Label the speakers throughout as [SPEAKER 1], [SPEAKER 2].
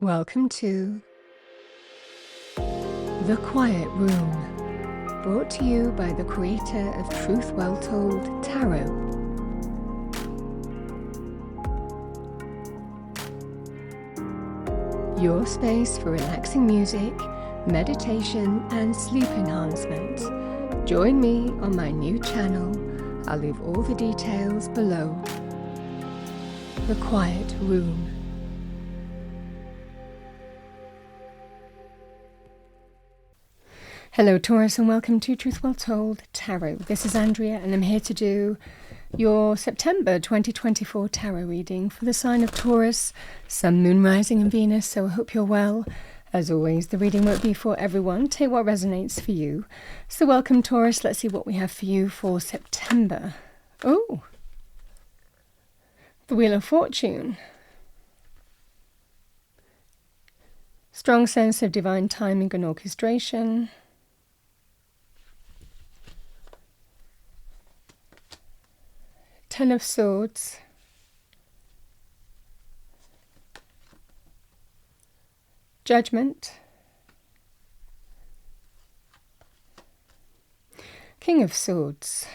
[SPEAKER 1] Welcome to The Quiet Room, brought to you by the creator of Truth Well Told Tarot. Your space for relaxing music, meditation and sleep enhancement. Join me on my new channel. I'll leave all the details below. The Quiet Room. Hello Taurus and welcome to Truth Well Told Tarot. This is Andrea and I'm here to do your September 2024 tarot reading for the sign of Taurus, Sun, Moon, Rising and Venus, so I hope you're well. As always, the reading won't be for everyone. Take what resonates for you. So welcome Taurus, let's see what we have for you for September. Oh, the Wheel of Fortune. Strong sense of divine timing and orchestration. Ten of Swords, Judgment, King of Swords,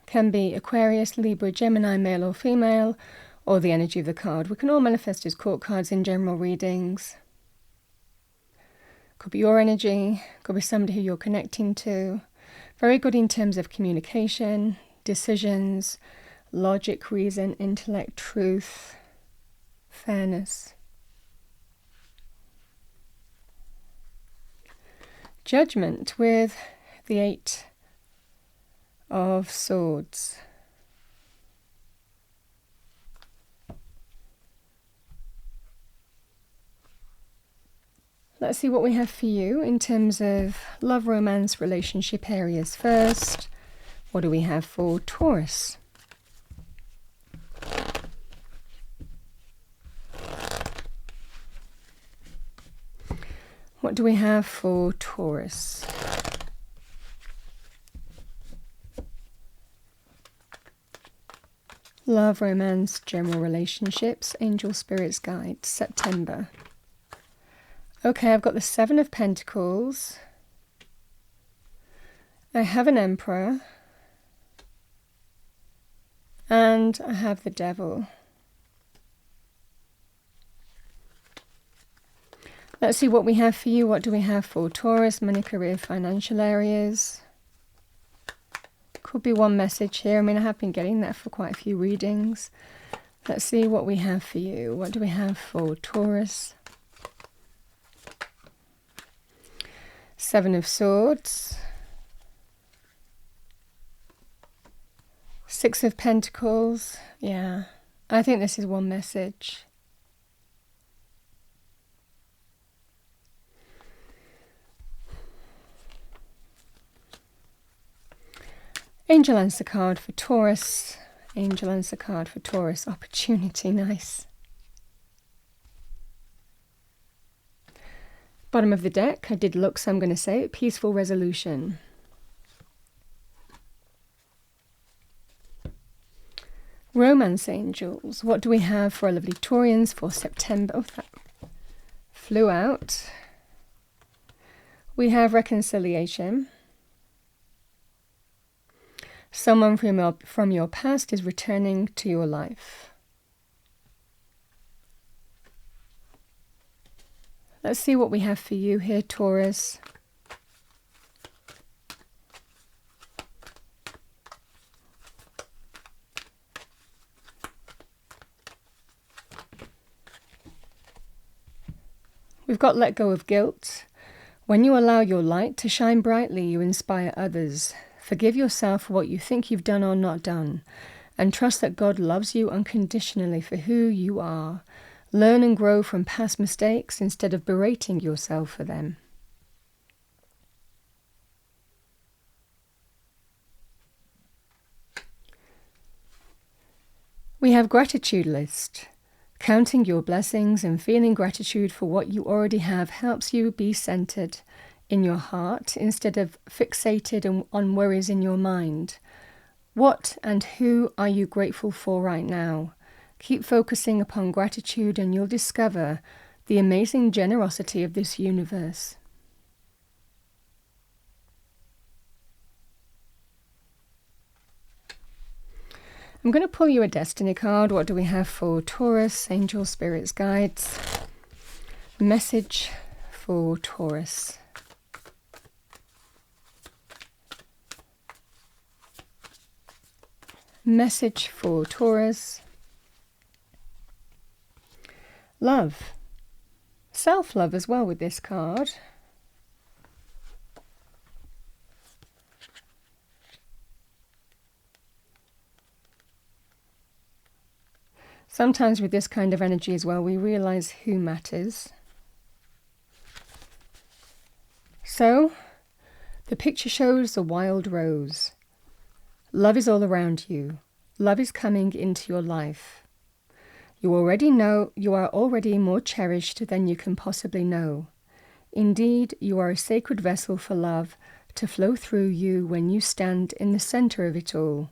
[SPEAKER 1] can be Aquarius, Libra, Gemini, male or female, or the energy of the card. We can all manifest as court cards in general readings. Could be your energy, could be somebody who you're connecting to. Very good in terms of communication, decisions, logic, reason, intellect, truth, fairness. Judgment with the Eight of Swords. Let's see what we have for you in terms of love, romance, relationship areas first. What do we have for Taurus? What do we have for Taurus? Love, romance, general relationships, angel, spirits, guides, September. Okay, I've got the Seven of Pentacles. I have an Emperor. And I have the Devil. Let's see what we have for you. What do we have for Taurus? Money, career, financial areas. Could be one message here. I mean, I have been getting that for quite a few readings. Let's see what we have for you. What do we have for Taurus? Seven of Swords. Six of Pentacles. Yeah, I think this is one message. Angel answer card for Taurus. Angel answer card for Taurus. Opportunity, nice. Bottom of the deck, I did look, so I'm going to say it. Peaceful resolution. Romance angels. What do we have for our lovely Taurians for September? Oh, that flew out. We have reconciliation. Someone from your past is returning to your life. Let's see what we have for you here, Taurus. We've got let go of guilt. When you allow your light to shine brightly, you inspire others. Forgive yourself for what you think you've done or not done, and trust that God loves you unconditionally for who you are. Learn and grow from past mistakes instead of berating yourself for them. We have gratitude list. Counting your blessings and feeling gratitude for what you already have helps you be centered in your heart instead of fixated on worries in your mind. What and who are you grateful for right now? Keep focusing upon gratitude and you'll discover the amazing generosity of this universe. I'm going to pull you a destiny card. What do we have for Taurus? Angel, spirits, guides. Message for Taurus. Message for Taurus. Love. Self-love as well with this card. Sometimes with this kind of energy as well, we realize who matters. So, the picture shows the wild rose. Love is all around you. Love is coming into your life. You already know you are already more cherished than you can possibly know. Indeed, you are a sacred vessel for love to flow through you when you stand in the center of it all.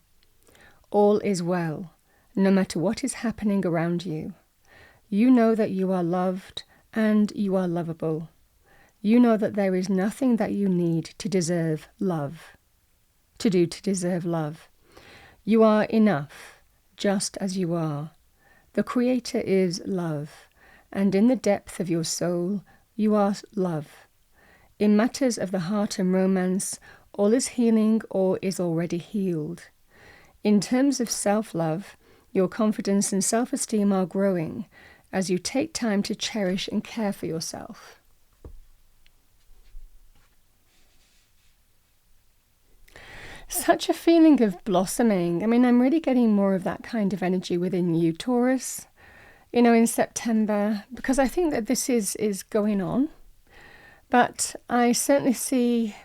[SPEAKER 1] All is well, no matter what is happening around you. You know that you are loved and you are lovable. You know that there is nothing that you need to deserve love. To deserve love. You are enough, just as you are. The Creator is love, and in the depth of your soul, you are love. In matters of the heart and romance, all is healing or is already healed. In terms of self-love, your confidence and self-esteem are growing as you take time to cherish and care for yourself. Such a feeling of blossoming. I mean, I'm really getting more of that kind of energy within you, Taurus, in September, because I think that this is going on. But I certainly see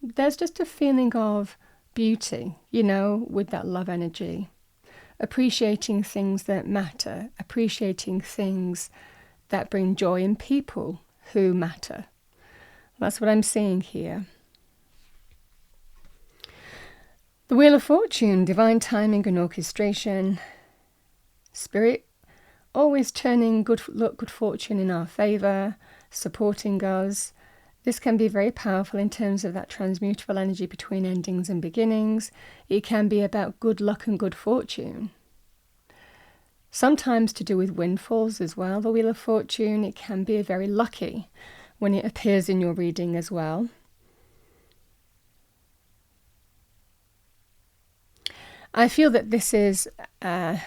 [SPEAKER 1] there's just a feeling of beauty, with that love energy. Appreciating things that matter, appreciating things that bring joy in people who matter. That's what I'm seeing here. The Wheel of Fortune, divine timing and orchestration. Spirit always turning good fortune in our favour, supporting us. This can be very powerful in terms of that transmutable energy between endings and beginnings. It can be about good luck and good fortune. Sometimes to do with windfalls as well. The Wheel of Fortune, it can be very lucky when it appears in your reading as well. I feel that this is, it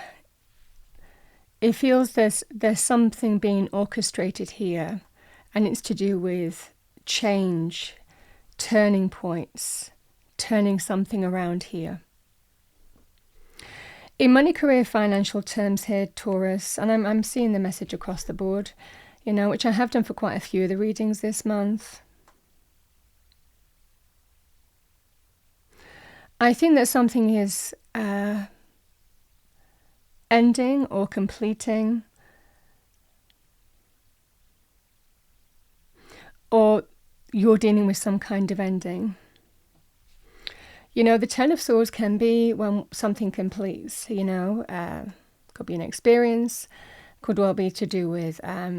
[SPEAKER 1] feels there's something being orchestrated here, and it's to do with change, turning points, turning something around here. In money, career, financial terms here, Taurus, and I'm seeing the message across the board, which I have done for quite a few of the readings this month. I think that something is ending or completing, or you're dealing with some kind of ending. The Ten of Swords can be when something completes, could be an experience, could well be to do with a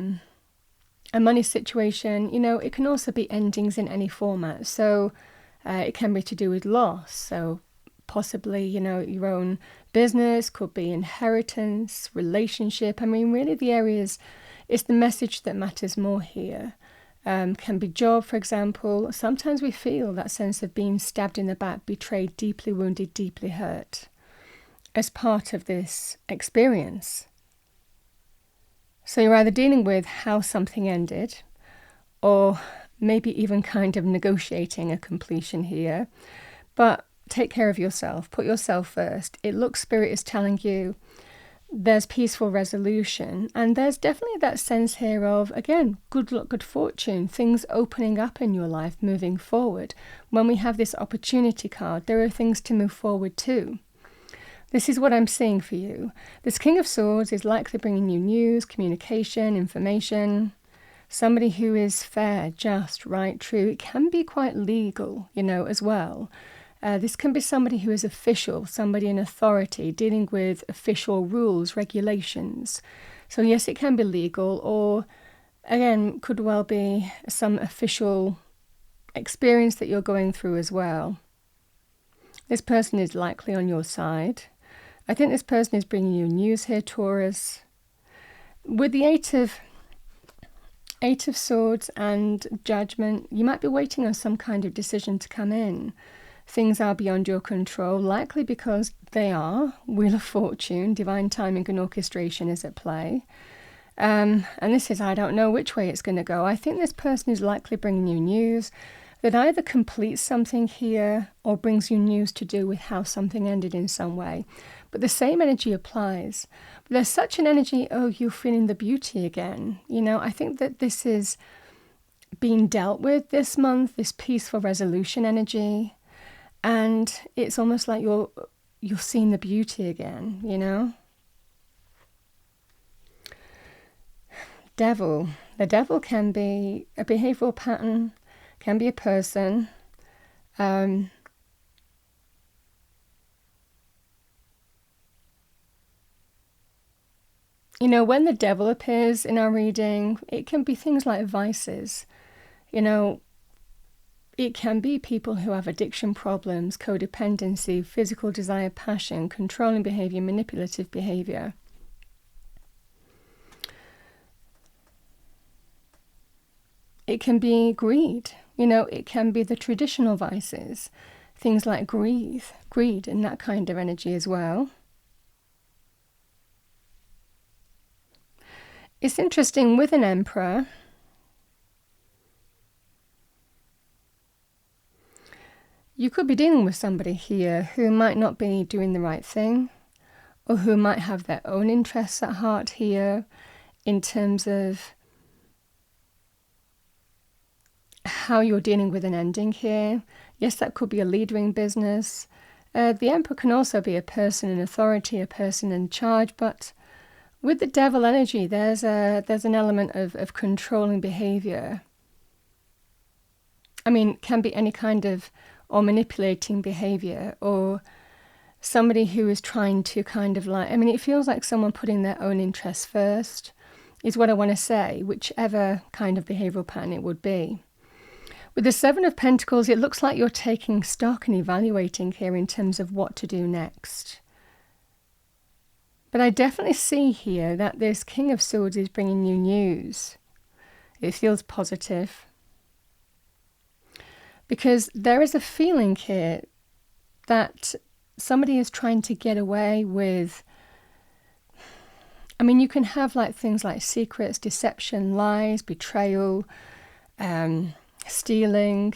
[SPEAKER 1] money situation. It can also be endings in any format. So it can be to do with loss. So possibly, your own business, could be inheritance, relationship. I mean, really the areas, it's the message that matters more here. Can be job, for example. Sometimes we feel that sense of being stabbed in the back, betrayed, deeply wounded, deeply hurt as part of this experience. So you're either dealing with how something ended, or maybe even kind of negotiating a completion here. But take care of yourself. Put yourself first. It looks Spirit is telling you there's peaceful resolution. And there's definitely that sense here of, again, good luck, good fortune, things opening up in your life, moving forward. When we have this opportunity card, there are things to move forward to. This is what I'm seeing for you. This King of Swords is likely bringing you news, communication, information. Somebody who is fair, just, right, true. It can be quite legal, as well. This can be somebody who is official, somebody in authority, dealing with official rules, regulations. So yes, it can be legal, or again, could well be some official experience that you're going through as well. This person is likely on your side. I think this person is bringing you news here, Taurus. With the Eight of Swords and Judgment, you might be waiting on some kind of decision to come in. Things are beyond your control, likely because they are. Wheel of Fortune, divine timing and orchestration is at play. And this is, I don't know which way it's going to go. I think this person is likely bringing you news that either completes something here or brings you news to do with how something ended in some way. But the same energy applies. But there's such an energy, oh, you're feeling the beauty again. You know, I think that this is being dealt with this month, this peaceful resolution energy. And it's almost like you're seeing the beauty again, you know? Devil. The devil can be a behavioral pattern, can be a person. You know, when the devil appears in our reading, it can be things like vices. You know, it can be people who have addiction problems, codependency, physical desire, passion, controlling behavior, manipulative behavior. It can be greed. You know, it can be the traditional vices, things like greed and that kind of energy as well. It's interesting with an Emperor, you could be dealing with somebody here who might not be doing the right thing, or who might have their own interests at heart here in terms of how you're dealing with an ending here. Yes, that could be a leader in business. The Emperor can also be a person in authority, a person in charge, but with the devil energy, there's an element of controlling behavior. I mean, can be any kind of, or manipulating behavior, or somebody who is trying to kind of like, I mean, it feels like someone putting their own interests first, is what I want to say, whichever kind of behavioral pattern it would be. With the Seven of Pentacles, it looks like you're taking stock and evaluating here in terms of what to do next. But I definitely see here that this King of Swords is bringing you news. It feels positive. Because there is a feeling here that somebody is trying to get away with, I mean, you can have like things like secrets, deception, lies, betrayal, stealing,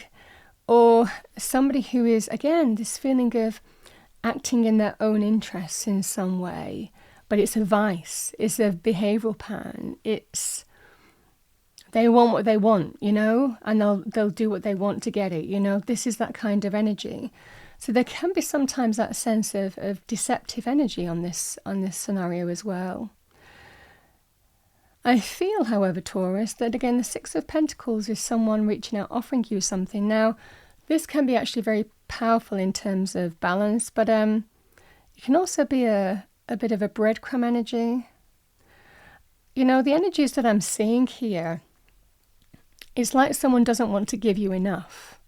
[SPEAKER 1] or somebody who is, again, this feeling of acting in their own interests in some way. But it's a vice, it's a behavioral pattern, it's, they want what they want, you know, and they'll do what they want to get it, you know. This is that kind of energy. So there can be sometimes that sense of deceptive energy on this scenario as well. I feel, however, Taurus, that again the Six of Pentacles is someone reaching out, offering you something. Now, this can be actually very powerful in terms of balance, but it can also be a bit of a breadcrumb energy. You know, the energies that I'm seeing here, it's like someone doesn't want to give you enough.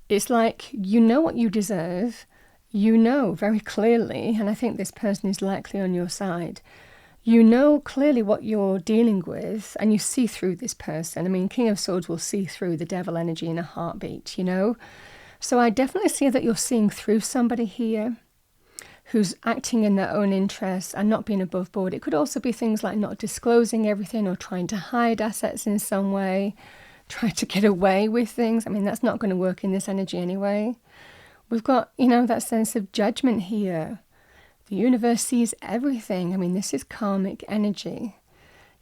[SPEAKER 1] It's like you know what you deserve, you know very clearly, and I think this person is likely on your side. You know clearly what you're dealing with, and you see through this person. I mean, King of Swords will see through the devil energy in a heartbeat, you know. So I definitely see that you're seeing through somebody here who's acting in their own interests and not being above board. It could also be things like not disclosing everything or trying to hide assets in some way, try to get away with things. I mean, that's not going to work in this energy anyway. We've got, you know, that sense of judgment here. The universe sees everything. I mean, this is karmic energy,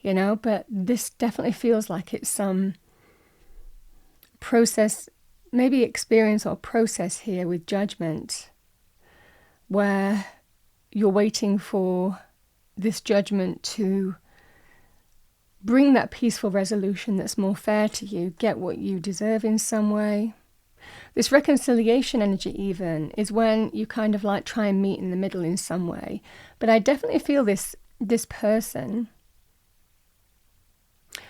[SPEAKER 1] you know, but this definitely feels like it's some process, maybe experience or process here with judgment, where you're waiting for this judgment to bring that peaceful resolution that's more fair to you, get what you deserve in some way. This reconciliation energy even is when you kind of like try and meet in the middle in some way. But I definitely feel this person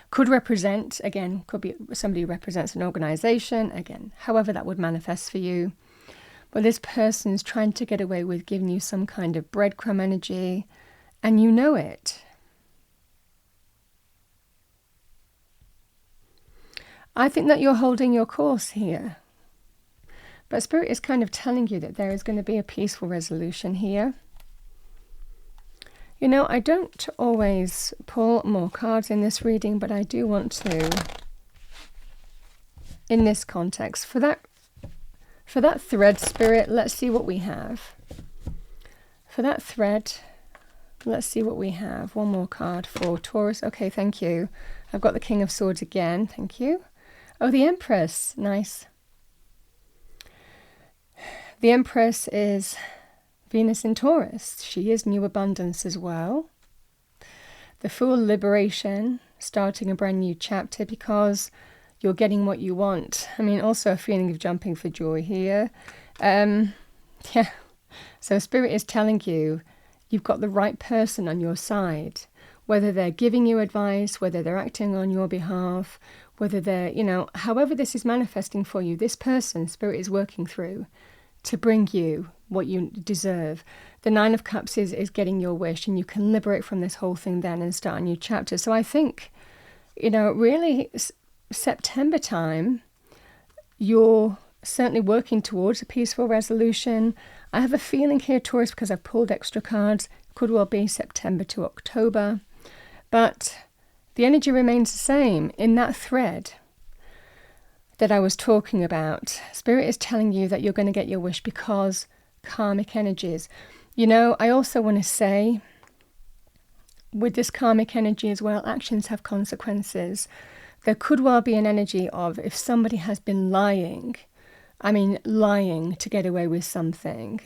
[SPEAKER 1] Could represent, again, could be somebody who represents an organization, again, however that would manifest for you. But this person's trying to get away with giving you some kind of breadcrumb energy, and you know it. I think that you're holding your course here. But Spirit is kind of telling you that there is going to be a peaceful resolution here. You know, I don't always pull more cards in this reading, but I do want to, in this context, for that thread, Spirit, let's see what we have. For that thread, let's see what we have. One more card for Taurus. Okay, thank you. I've got the King of Swords again. Thank you. Oh, the Empress. Nice. The Empress is Venus in Taurus. She is new abundance as well. The Fool, liberation, starting a brand new chapter because you're getting what you want. I mean, also a feeling of jumping for joy here. Yeah. So Spirit is telling you you've got the right person on your side, whether they're giving you advice, whether they're acting on your behalf, whether they're, you know, however this is manifesting for you, this person Spirit is working through to bring you what you deserve. The Nine of Cups is getting your wish, and you can liberate from this whole thing then and start a new chapter. So I think, you know, really September time, you're certainly working towards a peaceful resolution. I have a feeling here, Taurus, because I've pulled extra cards, could well be September to October. But the energy remains the same in that thread that I was talking about. Spirit is telling you that you're going to get your wish because karmic energies. You know, I also want to say, with this karmic energy as well, actions have consequences. There could well be an energy of if somebody has been lying, I mean lying to get away with something,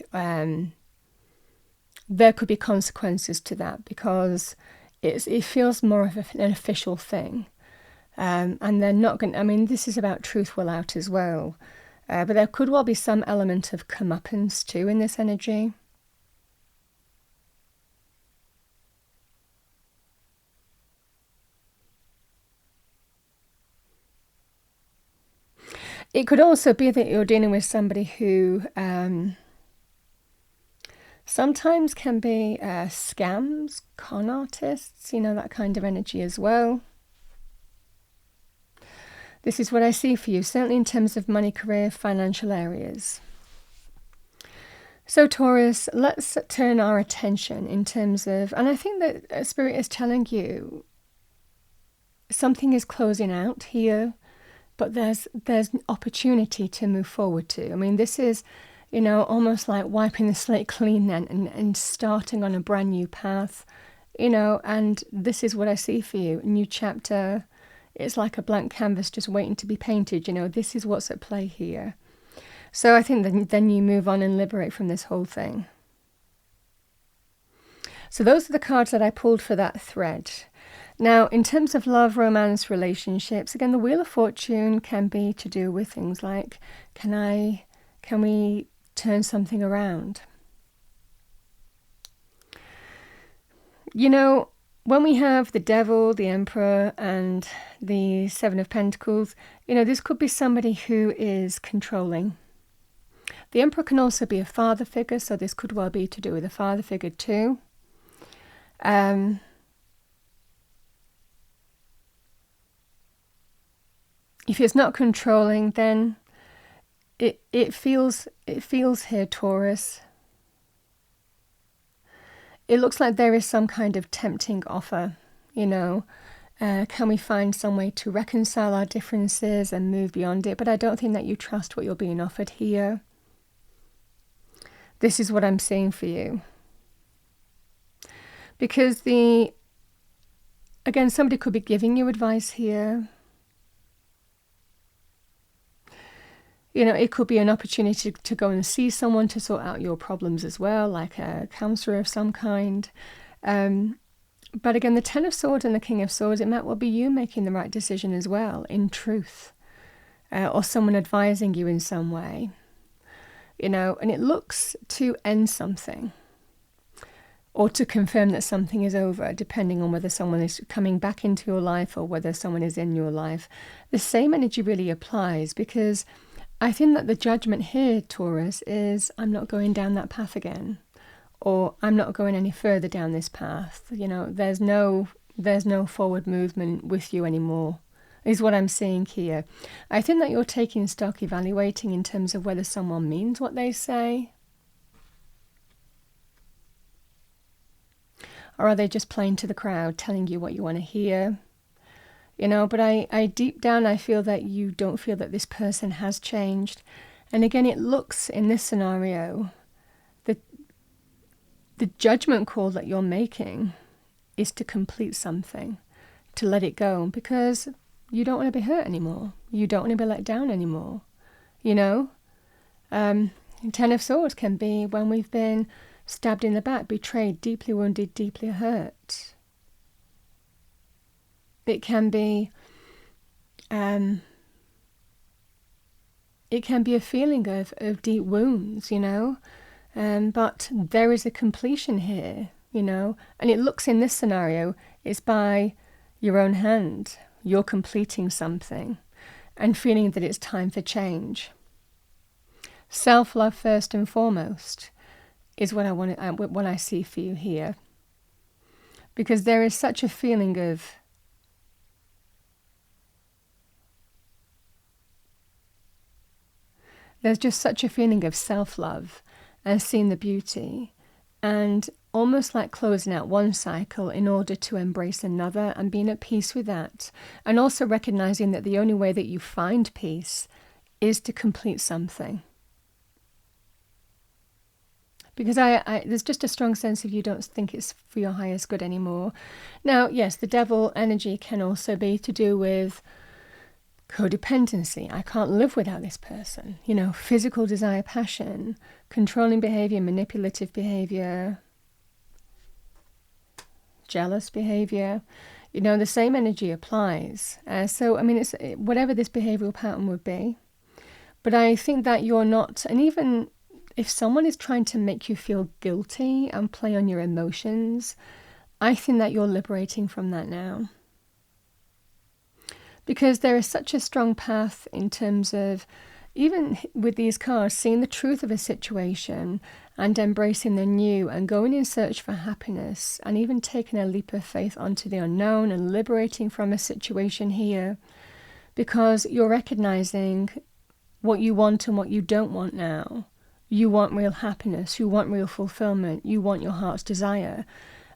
[SPEAKER 1] there could be consequences to that because it feels more of an official thing. And they're not going to, I mean, this is about truth will out as well. But there could well be some element of comeuppance too in this energy. It could also be that you're dealing with somebody who sometimes can be scams, con artists, you know, that kind of energy as well. This is what I see for you, certainly in terms of money, career, financial areas. So Taurus, let's turn our attention in terms of, and I think that Spirit is telling you something is closing out here, but there's opportunity to move forward to. I mean, this is, you know, almost like wiping the slate clean then and starting on a brand new path, you know, and this is what I see for you, a new chapter. It's like a blank canvas just waiting to be painted, you know, this is what's at play here. So I think then you move on and liberate from this whole thing. So those are the cards that I pulled for that thread. Now, in terms of love, romance, relationships, again, the Wheel of Fortune can be to do with things like, can we turn something around? You know, when we have the Devil, the Emperor, and the Seven of Pentacles, you know, this could be somebody who is controlling. The Emperor can also be a father figure, so this could well be to do with a father figure too. If it's not controlling, then it feels here, Taurus. It looks like there is some kind of tempting offer, you know. Can we find some way to reconcile our differences and move beyond it? But I don't think that you trust what you're being offered here. This is what I'm seeing for you. Because again, somebody could be giving you advice here. You know, it could be an opportunity to go and see someone to sort out your problems as well, like a counselor of some kind. But again, the Ten of Swords and the King of Swords, it might well be you making the right decision as well, in truth. Or someone advising you in some way. You know, and it looks to end something. or to confirm that something is over, depending on whether someone is coming back into your life or whether someone is in your life. The same energy really applies, because I think that the judgment here, Taurus, is I'm not going down that path again, or I'm not going any further down this path. You know, there's no forward movement with you anymore, is what I'm seeing here. I think that you're taking stock, evaluating in terms of whether someone means what they say, or are they just playing to the crowd, telling you what you want to hear? You know, but I deep down, I feel that you don't feel that this person has changed. And again, it looks in this scenario that the judgment call that you're making is to complete something, to let it go, because you don't want to be hurt anymore. You don't want to be let down anymore. You know, 10 of Swords can be when we've been stabbed in the back, betrayed, deeply wounded, deeply hurt. It can be a feeling of deep wounds, you know, but there is a completion here, you know, and it looks in this scenario, it's by your own hand. You're completing something and feeling that it's time for change. Self-love first and foremost is what I see for you here, because there is such a feeling of there's just such a feeling of self-love and seeing the beauty, and almost like closing out one cycle in order to embrace another, and being at peace with that, and also recognizing that the only way that you find peace is to complete something. Because there's just a strong sense of you don't think it's for your highest good anymore. Now, yes, the devil energy can also be to do with codependency. I can't live without this person. You know, physical desire, passion, controlling behavior, manipulative behavior, jealous behavior. You know, the same energy applies. So, I mean, it's whatever this behavioral pattern would be. But I think that you're not, and even if someone is trying to make you feel guilty and play on your emotions, I think that you're liberating from that now. Because there is such a strong path in terms of, even with these cards, seeing the truth of a situation and embracing the new and going in search for happiness, and even taking a leap of faith onto the unknown and liberating from a situation here, because you're recognizing what you want and what you don't want now. You want real happiness, you want real fulfillment, you want your heart's desire.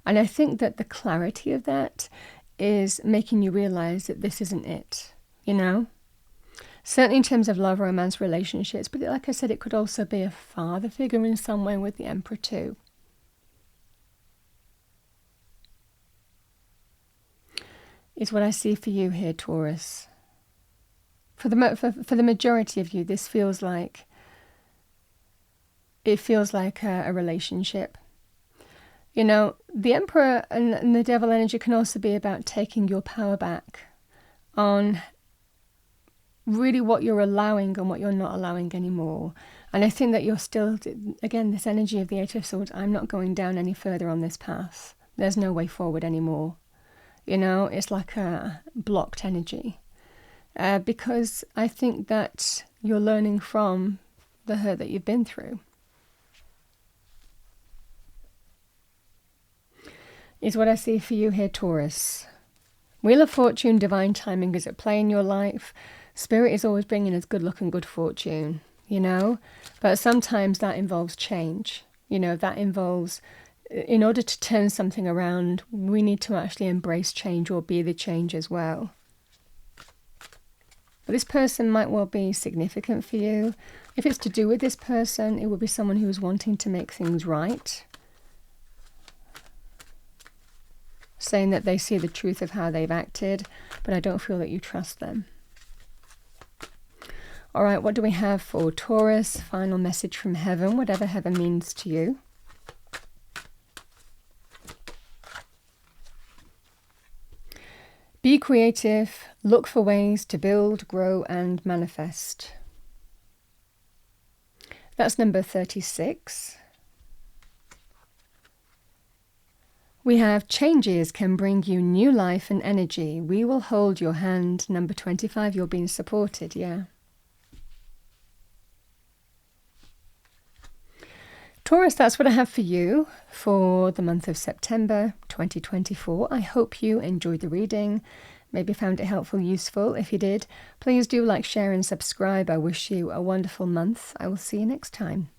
[SPEAKER 1] And I think that the clarity of that is making you realize that this isn't it, you know? Certainly in terms of love, romance, relationships, but like I said, it could also be a father figure in some way with the Emperor too. Is what I see for you here, Taurus. For the majority of you, this feels like a relationship. You know, the Emperor and the Devil energy can also be about taking your power back on really what you're allowing and what you're not allowing anymore. And I think that you're still, again, this energy of the Eight of Swords, I'm not going down any further on this path. There's no way forward anymore. You know, it's like a blocked energy. Because I think that you're learning from the hurt that you've been through. Is what I see for you here, Taurus. Wheel of Fortune, divine timing is at play in your life. Spirit is always bringing us good luck and good fortune, you know. But sometimes that involves change. You know, that involves, in order to turn something around, we need to actually embrace change or be the change as well. But this person might well be significant for you. If it's to do with this person, it will be someone who is wanting to make things right. Saying that they see the truth of how they've acted, but I don't feel that you trust them. All right, what do we have for Taurus? Final message from heaven, whatever heaven means to you. Be creative, look for ways to build, grow, and manifest. That's number 36. We have changes can bring you new life and energy. We will hold your hand. Number 25, you're being supported, yeah. Taurus, that's what I have for you for the month of September 2024. I hope you enjoyed the reading. Maybe found it helpful, useful. If you did, please do like, share and subscribe. I wish you a wonderful month. I will see you next time.